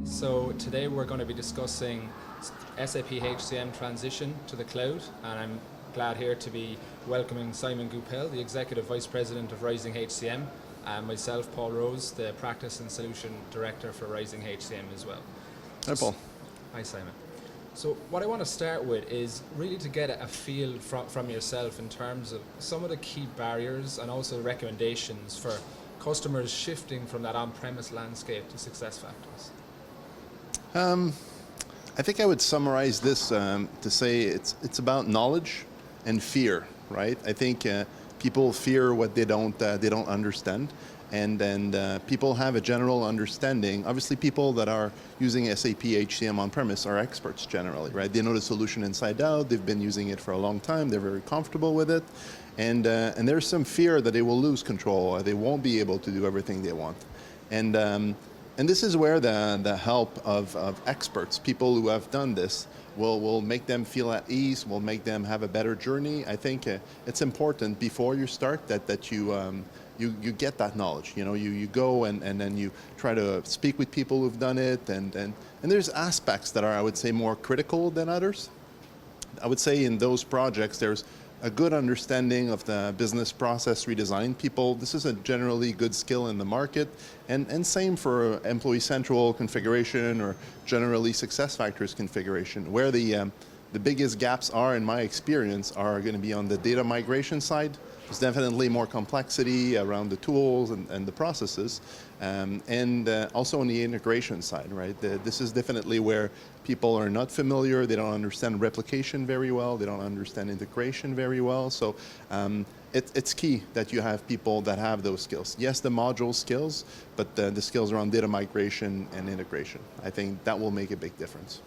So today we're going to be discussing SAP HCM transition to the cloud, and I'm glad here to be welcoming Simon Goupil, the Executive Vice President of Rising HCM, and myself, Paul Rose, the Practice and Solution Director for Rising HCM as well. Hi, Paul. Hi, Simon. So what I want to start with is really to get a feel from yourself in terms of some of the key barriers and also recommendations for customers shifting from that on-premise landscape to SuccessFactors. I think I would summarize this to say it's about knowledge and fear, right? I think people fear what they don't understand, and then people have a general understanding. Obviously, people that are using SAP HCM on-premise are experts generally, right? They know the solution inside out. They've been using it for a long time. They're very comfortable with it, and there's some fear that they will lose control. Or they won't be able to do everything they want, and this is where the help of experts, people who have done this, will make them feel at ease, will make them have a better journey. I think it's important before you start that you get that knowledge. You know, you go and then you try to speak with people who've done it, and there's aspects that are, I would say, more critical than others. I would say in those projects there's a good understanding of the business process redesign. This is a generally good skill in the market, and same for Employee Central configuration or generally SuccessFactors configuration. Where the biggest gaps are, in my experience, are going to be on the data migration side. There's definitely more complexity around the tools and the processes, and also on the integration side, right? This is definitely where people are not familiar. They don't understand replication very well. They don't understand integration very well. So it's key that you have people that have those skills. Yes, the module skills, but the skills around data migration and integration. I think that will make a big difference.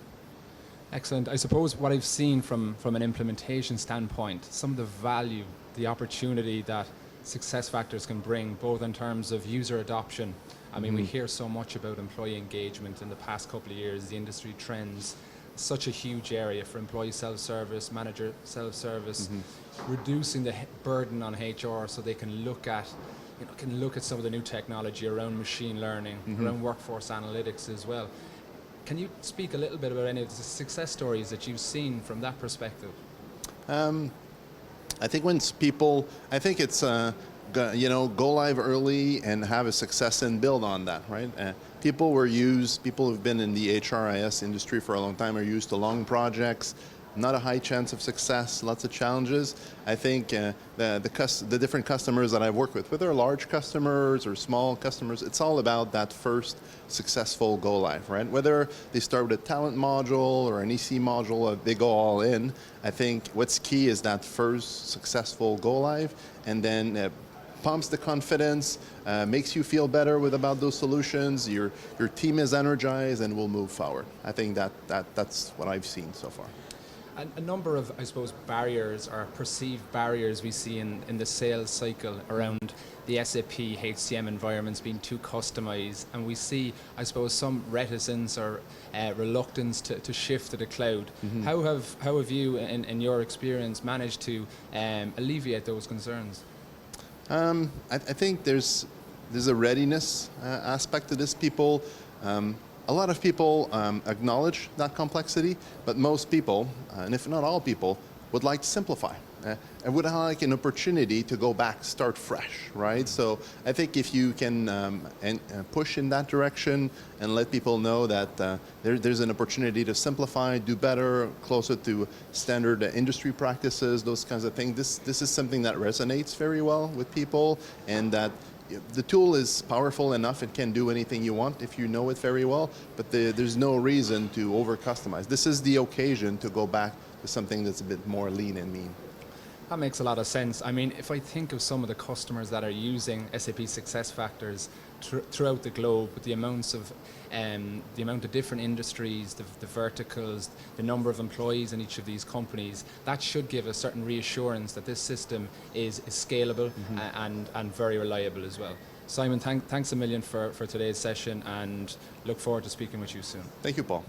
Excellent. I suppose what I've seen from an implementation standpoint, some of the value, the opportunity that SuccessFactors can bring, both in terms of user adoption. I mean, we hear so much about employee engagement in the past couple of years, the industry trends, such a huge area for employee self-service, manager self-service, reducing the burden on HR so they can look at some of the new technology around machine learning, around workforce analytics as well. Can you speak a little bit about any of the success stories that you've seen from that perspective? I think it's go live early and have a success and build on that, right? People who've been in the HRIS industry for a long time are used to long projects. Not a high chance of success, lots of challenges. I think the different customers that I've worked with, whether large customers or small customers, it's all about that first successful go live, right? Whether they start with a talent module or an EC module, or they go all in. I think what's key is that first successful go live, and then pumps the confidence, makes you feel better about those solutions. Your team is energized and will move forward. I think that's what I've seen so far. A number of, I suppose, barriers or perceived barriers we see in the sales cycle around the SAP HCM environments being too customized, and we see, I suppose, some reticence or reluctance to shift to the cloud. How have you, in your experience, managed to alleviate those concerns? I think there's a readiness aspect to this. A lot of people acknowledge that complexity, but most people, and if not all people, would like to simplify and would like an opportunity to go back, start fresh, right? So I think if you can push in that direction and let people know that there's an opportunity to simplify, do better, closer to standard industry practices, those kinds of things, this is something that resonates very well with people, and that the tool is powerful enough. It can do anything you want if you know it very well, but there's no reason to over-customize. This is the occasion to go back to something that's a bit more lean and mean. That makes a lot of sense. I mean, if I think of some of the customers that are using SAP SuccessFactors throughout the globe, with the amount of different industries, the verticals, the number of employees in each of these companies, that should give a certain reassurance that this system is scalable and very reliable as well. Simon, thanks a million for today's session, and look forward to speaking with you soon. Thank you, Paul.